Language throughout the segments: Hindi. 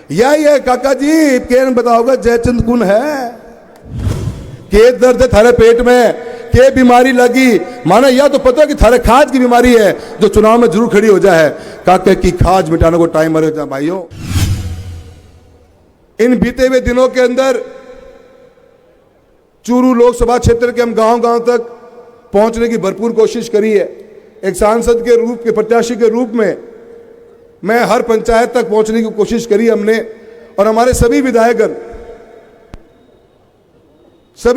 यही है काका जी, केन बताओगे जयचंद कुन है के दर्द है थारे पेट में, के बीमारी लगी माना, यह तो पता है कि थारे खाज की बीमारी है जो चुनाव में जरूर खड़ी हो जाए। काका की खाज मिटाने को टाइम मर जाए भाइयों। इन बीते हुए दिनों के अंदर चूरू लोकसभा क्षेत्र के हम गांव गांव तक पहुंचने की भरपूर कोशिश करी है। एक सांसद के रूप के प्रत्याशी के रूप में मैं हर पंचायत तक पहुंचने की कोशिश करी हमने, और हमारे सभी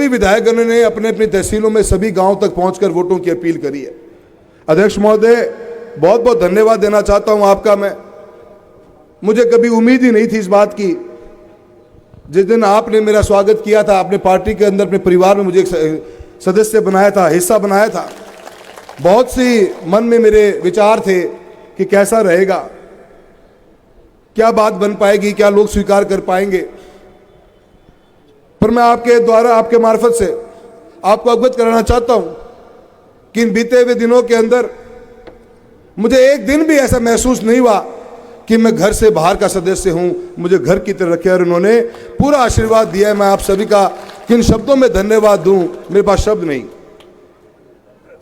विधायकगण ने अपने अपनी तहसीलों में सभी गांव तक पहुंचकर वोटों की अपील करी है। अध्यक्ष महोदय, बहुत बहुत धन्यवाद देना चाहता हूं आपका मैं। मुझे कभी उम्मीद ही नहीं थी इस बात की। जिस दिन आपने मेरा स्वागत किया था, अपने पार्टी के अंदर अपने परिवार में मुझे एक सदस्य बनाया था, हिस्सा बनाया था, बहुत सी मन में मेरे विचार थे कि कैसा रहेगा, क्या बात बन पाएगी, क्या लोग स्वीकार कर पाएंगे। पर मैं आपके द्वारा, आपके मार्फत से आपको अवगत कराना चाहता हूं कि इन बीते हुए दिनों के अंदर मुझे एक दिन भी ऐसा महसूस नहीं हुआ कि मैं घर से बाहर का सदस्य हूं। मुझे घर की तरह रखे और उन्होंने पूरा आशीर्वाद दिया है। मैं आप सभी का किन शब्दों में धन्यवाद दूं, मेरे पास शब्द नहीं।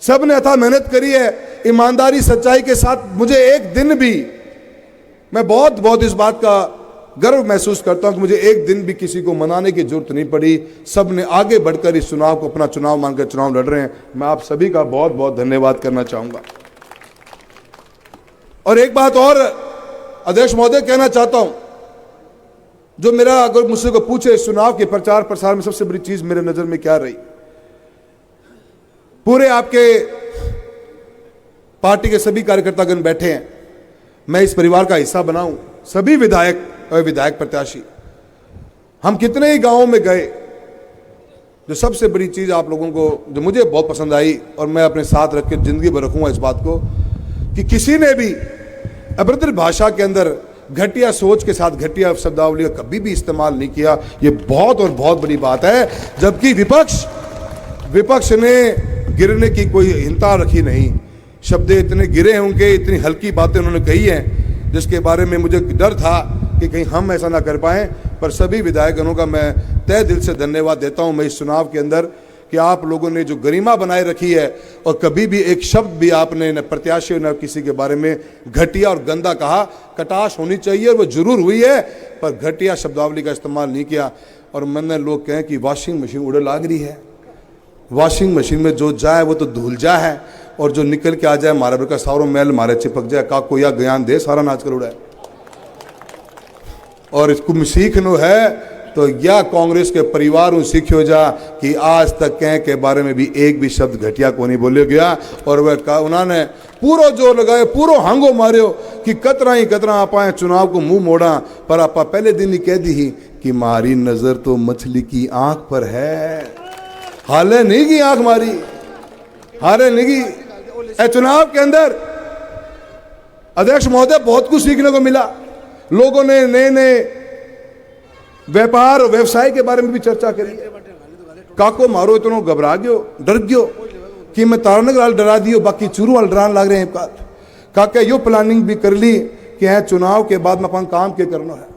सब ने अथाह मेहनत करी है, ईमानदारी सच्चाई के साथ। मुझे एक दिन भी, मैं बहुत बहुत इस बात का गर्व महसूस करता हूं कि मुझे एक दिन भी किसी को मनाने की जरूरत नहीं पड़ी। सब ने आगे बढ़कर इस चुनाव को अपना चुनाव मानकर चुनाव लड़ रहे हैं। मैं आप सभी का बहुत बहुत धन्यवाद करना चाहूंगा। और एक बात और अध्यक्ष महोदय कहना चाहता हूं, जो मेरा, अगर मुझसे को पूछे चुनाव के प्रचार प्रसार में सबसे बड़ी चीज मेरे नजर में क्या रही, पूरे आपके पार्टी के सभी कार्यकर्तागण बैठे हैं, मैं इस परिवार का हिस्सा बनाऊं, सभी विधायक और विधायक प्रत्याशी, हम कितने ही गांवों में गए। जो सबसे बड़ी चीज आप लोगों को, जो मुझे बहुत पसंद आई और मैं अपने साथ रख के जिंदगी भर रखूंगा इस बात को, कि किसी ने भी अभद्र भाषा के अंदर घटिया सोच के साथ घटिया शब्दावली का कभी भी इस्तेमाल नहीं किया। ये बहुत और बहुत बड़ी बात है। जबकि विपक्ष ने गिरने की कोई हिंता रखी नहीं। शब्द इतने गिरे हैं उनके, इतनी हल्की बातें उन्होंने कही हैं जिसके बारे में मुझे डर था कि कहीं हम ऐसा ना कर पाएं। पर सभी विधायकगणों का मैं तहे दिल से धन्यवाद देता हूं मैं इस चुनाव के अंदर, कि आप लोगों ने जो गरिमा बनाए रखी है और कभी भी एक शब्द भी आपने न प्रत्याशी न किसी के बारे में घटिया और गंदा कहा। कटाश होनी चाहिए और वो जरूर हुई है, पर घटिया शब्दावली का इस्तेमाल नहीं किया। और मैंने लोग कहें कि वॉशिंग मशीन उड़ लाग रही है, वॉशिंग मशीन में जो जाए वो तो धुल जा है, और जो निकल के आ जाए मारे बड़का सारो मैल मारे चिपक जाए। का कोई ज्ञान दे, सारा नाच कर उड़ा है। और इसको सीखनो है तो या कांग्रेस के परिवार सीखो जा कि आज तक कह के बारे में भी एक भी शब्द घटिया को नहीं बोले गया। और वह उन्होंने पूरा जोर लगाए, पूरा हांगो मारियो कि कतरा आप चुनाव को मुंह मोड़ा। पर आप पहले दिन ही कह दी कि मारी नजर तो मछली की आंख पर है, हाले नहीं की आंख मारी, हारे नहीं की। चुनाव के अंदर अध्यक्ष महोदय बहुत कुछ सीखने को मिला। लोगों ने नए नए व्यापार और व्यवसाय के बारे में भी चर्चा करी। काको मारो इतना घबरा गयो, डर गयो कि मैं तारानगर वाल डरा दियो, बाकी चूरू वाल डरान लग रहे हैं। काका यो प्लानिंग भी कर ली कि है चुनाव के बाद में अपन काम क्या करना है।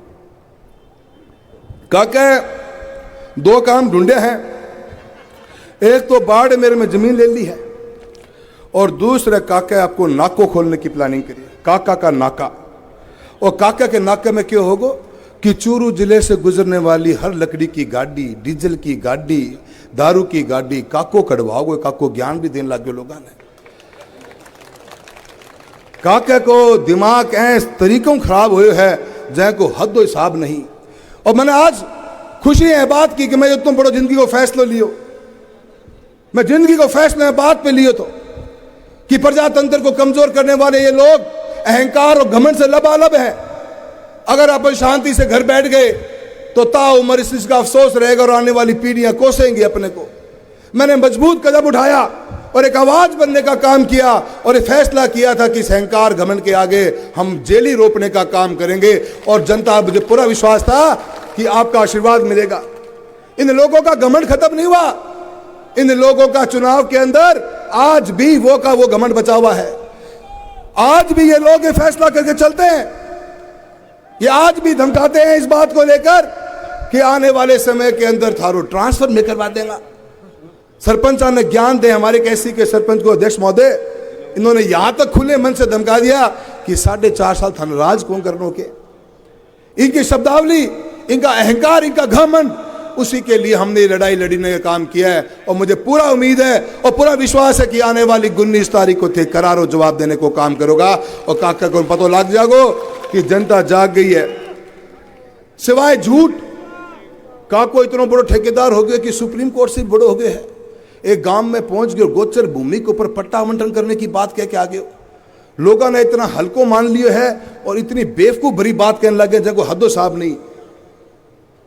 काका दो काम ढूंढे हैं, एक तो बाढ़ मेरे में जमीन ले ली है, और दूसरा काका आपको नाको खोलने की प्लानिंग करी है, काका का नाका। और काका के नाके में क्या होगा कि चूरू जिले से गुजरने वाली हर लकड़ी की गाड़ी, डीजल की गाड़ी, दारू की गाड़ी काको कड़वाओगे। काको ज्ञान भी देने लगे लोगों ने। काके को दिमाग ऐस तरीकों खराब हुए है जै को हद हिसाब नहीं। और मैंने आज खुशी है बात की कि मैं इतना बड़ा जिंदगी को फैसला लियो। मैं जिंदगी को फैसला बात पे लियो तो कि प्रजातंत्र को कमजोर करने वाले ये लोग अहंकार और घमंड से लबालब है। अगर आप शांति से घर बैठ गए तो ताउम्र इस चीज का अफसोस रहेगा और आने वाली पीढ़ियां कोसेंगी अपने को। मैंने मजबूत कदम उठाया और एक आवाज बनने का काम किया और एक फैसला किया था कि इस अहंकार घमंड के आगे हम जेली रोपने का काम करेंगे। और जनता, मुझे पूरा विश्वास था कि आपका आशीर्वाद मिलेगा। इन लोगों का घमंड खत्म नहीं हुआ। इन लोगों का चुनाव के अंदर आज भी वो का वो घमंड बचा हुआ है। आज भी ये लोग ये फैसला करके चलते हैं ये आज भी धमकाते हैं इस बात को लेकर कि आने वाले समय के अंदर थारो ट्रांसफर में करवा देगा। सरपंच ने ज्ञान दे, हमारे कैसी के सरपंच को अध्यक्ष महोदय, इन्होंने यहां तक खुले मन से धमका दिया कि 4.5 साल थाना राज कौन करनो के। इनकी शब्दावली, इनका अहंकार, इनका घमंड, उसी के लिए हमने लड़ाई लड़ने का काम किया है। और मुझे पूरा उम्मीद है और पूरा विश्वास है कि आने वाली 19 तारीख को थे करारो जवाब देने को काम करोगा। और काका को पता लग जागो कि जनता जाग गई है। सिवाय झूठ, काको इतना बड़ा ठेकेदार हो गया कि सुप्रीम कोर्ट से बड़े हो गए हैं। एक गांव में पहुंच गए, गोचर भूमि के ऊपर पट्टा आवंटन करने की बात कह के आ गए। लोगों ने इतना हल्को मान लिया है और इतनी बेवकूफ भरी बात कहने लगे जब हदो साहब नहीं।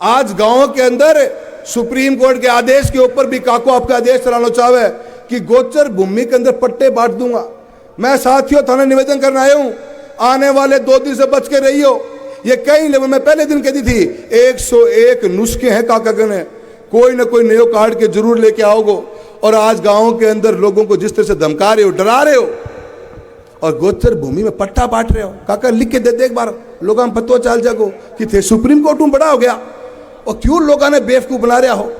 आज गांव के अंदर सुप्रीम कोर्ट के आदेश के ऊपर भी काको आपका आदेश चलाना चाहे कि गोचर भूमि के अंदर पट्टे बांट दूंगा। मैं साथियों थाना निवेदन करने आया हूं, आने वाले 2 दिन से बच के रहियो। ये कई लेवल में पहले दिन कहती थी 101 नुस्खे हैं काका ने, कोई ना कोई नयो कार्ड के जरूर लेके आओगे। और आज गांव के अंदर लोगों को जिस तरह से धमका रहे हो, डरा रहे हो और गोचर भूमि में पट्टा बांट रहे हो, काका लिख के दे एक बार, लोगों में पतो चल जागो कि थे सुप्रीम कोर्ट में बड़ा हो गया। और क्यों लोगों ने बेवकूफ बना रहा हो।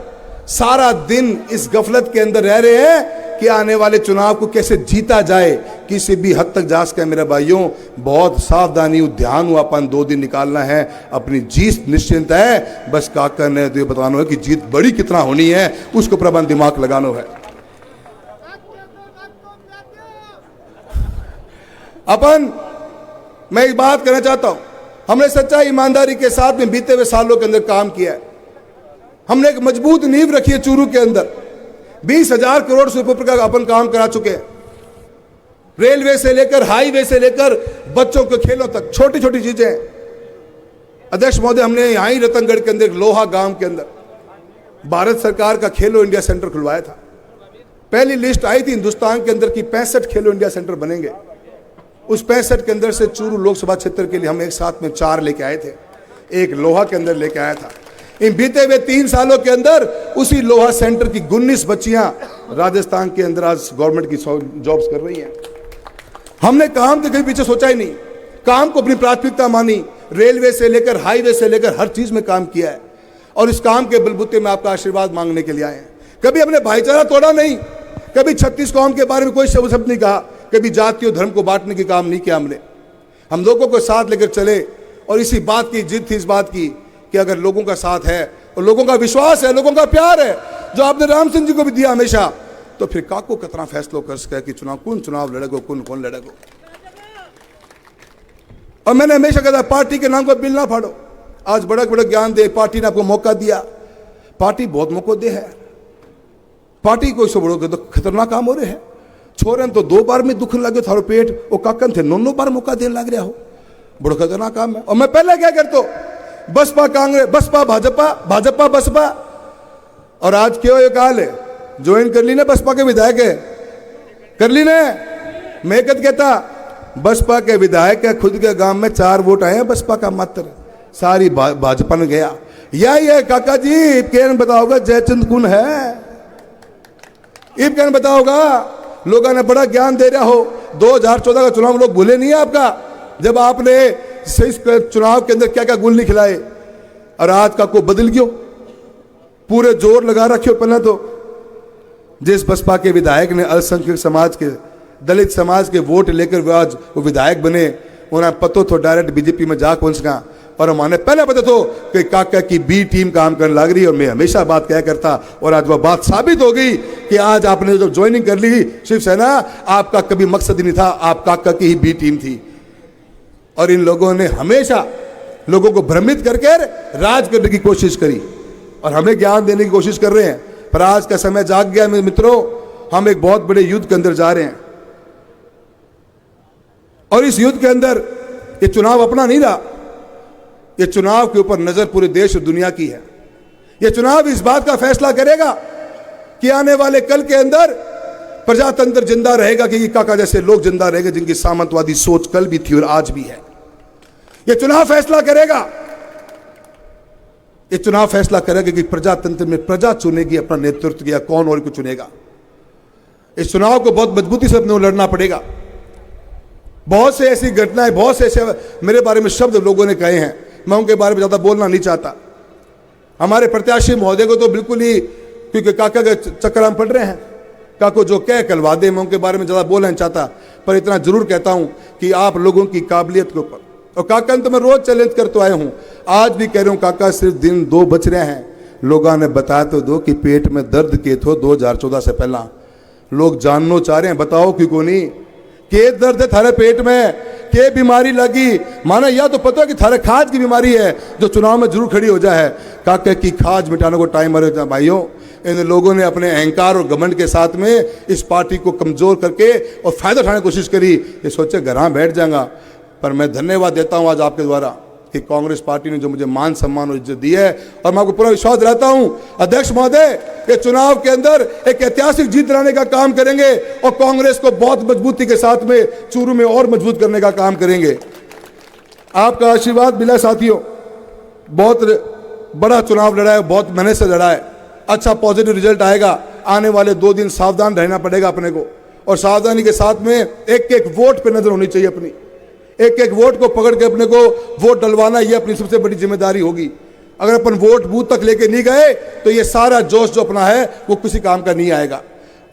सारा दिन इस गफलत के अंदर रह रहे हैं कि आने वाले चुनाव को कैसे जीता जाए। किसी भी हद तक जा सके मेरे भाइयों, बहुत सावधानी ध्यान हुआ, अपन 2 दिन निकालना है, अपनी जीत निश्चिंत है। बस काका ने तो बताना है कि जीत बड़ी कितना होनी है, उसको प्रबंध दिमाग लगाना है। अपन मैं एक बात कहना चाहता हूं, हमने सच्चाई ईमानदारी के साथ में बीते हुए सालों के अंदर काम किया है। हमने एक मजबूत नींव रखी है। चूरू के अंदर 20,000 करोड़ से ऊपर का अपन काम करा चुके हैं। रेलवे से लेकर हाईवे से लेकर बच्चों के खेलों तक छोटी छोटी चीजें। अध्यक्ष महोदय, हमने यहां ही रतनगढ़ के अंदर लोहा गांव के अंदर भारत सरकार का खेलो इंडिया सेंटर खुलवाया था। पहली लिस्ट आई थी हिंदुस्तान के अंदर की 65 खेलो इंडिया सेंटर बनेंगे। उस 65 के अंदर से चूरू लोकसभा क्षेत्र के लिए हम एक साथ में 4 लेके आए थे। एक लोहा के अंदर लेके आया था। इन बीते हुए 3 सालों के अंदर उसी लोहा सेंटर की 19 बच्चियां राजस्थान के अंदर आज गवर्नमेंट की जॉब्स कर रही हैं। हमने काम के कहीं पीछे सोचा ही नहीं, काम को अपनी प्राथमिकता मानी। रेलवे से लेकर हाईवे से लेकर हर चीज में काम किया है और इस काम के बलबूते में आपका आशीर्वाद मांगने के लिए आए हैं। कभी हमने भाईचारा तोड़ा नहीं, कभी 36 कौम के बारे में कोई शब्द नहीं कहा, कभी जाति और धर्म को बांटने की काम नहीं किया हमने। हम लोगों को साथ लेकर चले और इसी बात की जिद थी, इस बात की कि अगर लोगों का साथ है और लोगों का विश्वास है, लोगों का प्यार है, जो आपने राम सिंह जी को भी दिया हमेशा, तो फिर काको कितना फैसला कर सके कि चुनाव लड़ेगो, कौन लड़ेगो। और मैंने हमेशा कहा पार्टी के नाम को बिल ना फाड़ो। आज बड़ा बड़ा ज्ञान दे, पार्टी ने आपको मौका दिया, पार्टी बहुत मौका दे है। पार्टी को इससे बड़ो तो खतरनाक काम हो रहे हैं। छोरे तो 2 बार में दुख लगे थारो पेट, वो काकन थे 9 बार मौका देने लग रहा हो, बड़ा खतरनाक काम है। और मैं पहले क्या करता, बसपा कांग्रेस, बसपा भाजपा, भाजपा बसपा, और आज क्यों ये काल है ज्वाइन कर ली ना बसपा के विधायक है, कर ली ना। मैं कहता बसपा के विधायक है, खुद के गांव में 4 वोट आए हैं बसपा का मात्र, सारी भाजपा में गया। यही है काका जी, कैन बताओगा जयचंद कौन है, इब कैन बताओगा। लोगों ने बड़ा ज्ञान दे रहा हो। 2014 का चुनाव लोग भूले नहीं है आपका, जब आपने इस चुनाव के अंदर क्या क्या गुल नहीं खिलाए, और आज का को बदल गयो, पूरे जोर लगा रखे हो। पहले तो जिस बसपा के विधायक ने अल्पसंख्यक समाज के, दलित समाज के वोट लेकर वो आज वो विधायक बने, उन्हें पता तो डायरेक्ट बीजेपी में जा पहुंच गया। और हमारे पहले पता तो कि काका की बी टीम काम करने लग रही है। और मैं हमेशा बात क्या करता, और आज वह बात साबित हो गई कि आज आपने जो ज्वाइनिंग कर ली शिवसेना, आपका कभी मकसद ही नहीं था, आप काका की ही बी टीम थी। और इन लोगों ने हमेशा लोगों को भ्रमित करके राज करने की कोशिश करी और हमें ज्ञान देने की कोशिश कर रहे हैं। पर आज का समय जाग गया मेरे मित्रों, हम एक बहुत बड़े युद्ध के अंदर जा रहे हैं। और इस युद्ध के अंदर ये चुनाव अपना नहीं रहा, ये चुनाव के ऊपर नजर पूरे देश और दुनिया की है। ये चुनाव इस बात का फैसला करेगा कि आने वाले कल के अंदर प्रजातंत्र जिंदा रहेगा कि काका जैसे लोग जिंदा रहेंगे जिनकी सामंतवादी सोच कल भी थी और आज भी है। ये चुनाव फैसला करेगा, ये चुनाव फैसला करेगा कि प्रजातंत्र में प्रजा चुनेगी अपना नेतृत्व या कौन और को चुनेगा। इस चुनाव को बहुत मजबूती से अपने लड़ना पड़ेगा, बहुत से ऐसी घटनाएं, बहुत से ऐसे मेरे बारे में शब्द लोगों ने कहे हैं, मैं उनके बारे में ज़्यादा बोलना नहीं चाहता। हमारे प्रत्याशी महोदय को तो बिल्कुल ही, क्योंकि काका के चक्कर हम पड़ रहे हैं, काको जो कह कलवा दे, मैं उनके बारे में ज़्यादा बोलना नहीं चाहता, पर इतना जरूर कहता हूं कि आप लोगों की काबिलियत के ऊपर, और काका ने तो मैं रोज चैलेंज कर तो आया हूं, आज भी कह रहा हूं, काका सिर्फ दिन 2 बच रहे हैं, लोगों ने बता तो दो कि पेट में दर्द के थो 2014 से पहला, लोग जानना चाह रहे हैं, बताओ क्यों को नहीं, के दर्द है थारे पेट में, के बीमारी लगी, माना या तो पता है कि थारे खाज की बीमारी है जो चुनाव में जरूर खड़ी हो जाए। काका की खाज मिटाने को टाइम आ रहा है भाइयों। इन लोगों ने अपने अहंकार और घमंड के साथ में इस पार्टी को कमजोर करके और फायदा उठाने की कोशिश करी, ये सोचे घर बैठ जाएगा। पर मैं धन्यवाद देता हूं आज आपके द्वारा कि कांग्रेस पार्टी ने जो मुझे मान सम्मान और इज्जत दी है, और मैं आपको पूरा विश्वास दिलाता हूं अध्यक्ष महोदय के चुनाव के अंदर एक ऐतिहासिक जीत दिलाने का काम करेंगे और कांग्रेस को बहुत मजबूती के साथ में चूरू में और मजबूत करने का काम करेंगे। आपका आशीर्वाद मिला साथियों, बहुत बड़ा चुनाव लड़ा है, बहुत मेहनत से लड़ा है, अच्छा पॉजिटिव रिजल्ट आएगा। आने वाले 2 दिन सावधान रहना पड़ेगा अपने को, और सावधानी के साथ में एक एक वोट पे नजर होनी चाहिए अपनी, एक एक वोट को पकड़ के अपने को वोट डलवाना, ये अपनी सबसे बड़ी जिम्मेदारी होगी। अगर अपन वोट बूथ तक लेके नहीं गए तो ये सारा जोश जो अपना है वो किसी काम का नहीं आएगा।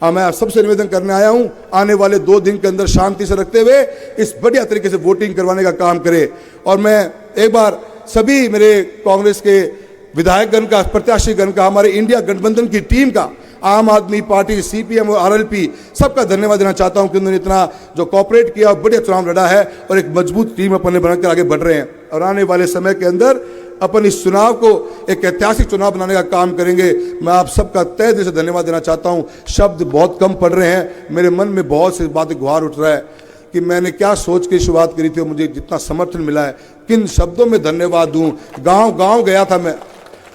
मैं आप सबसे निवेदन करने आया हूं, आने वाले 2 दिन के अंदर शांति से रखते हुए इस बढ़िया तरीके से वोटिंग करवाने का काम करें। और मैं एक बार सभी मेरे कांग्रेस के विधायकगण का, प्रत्याशीगण का, हमारे इंडिया गठबंधन की टीम का, आम आदमी पार्टी, सीपीएम और आरएलपी सबका धन्यवाद देना चाहता हूं कि उन्होंने इतना जो कॉपरेट किया और बढ़िया चुनाव लड़ा है और एक मजबूत टीम अपने बनाकर आगे बढ़ रहे हैं। और आने वाले समय के अंदर अपन इस चुनाव को एक ऐतिहासिक चुनाव बनाने का काम करेंगे। मैं आप सबका तहे दिल से धन्यवाद देना चाहता हूं। शब्द बहुत कम पड़ रहे हैं, मेरे मन में बहुत सी बातें गुहार उठ रहा है कि मैंने क्या सोच के शुरुआत करी थी और मुझे जितना समर्थन मिला है, किन शब्दों में धन्यवाद दूं। गाँव गया था मैं,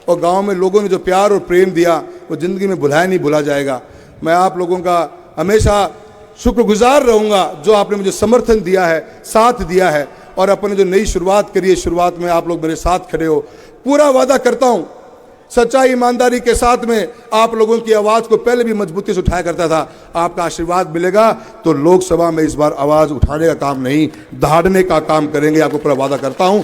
और गांव में लोगों ने जो प्यार और प्रेम दिया वो ज़िंदगी में भुलाया नहीं भुला जाएगा। मैं आप लोगों का हमेशा शुक्रगुजार रहूँगा जो आपने मुझे समर्थन दिया है, साथ दिया है, और अपने जो नई शुरुआत करी है, शुरुआत में आप लोग मेरे साथ खड़े हो। पूरा वादा करता हूँ सच्चाई ईमानदारी के साथ में आप लोगों की आवाज़ को पहले भी मजबूती से उठाया करता था। आपका आशीर्वाद मिलेगा तो लोकसभा में इस बार आवाज़ उठाने का काम नहीं, दहाड़ने का काम करेंगे, आपको पूरा वादा करता हूँ।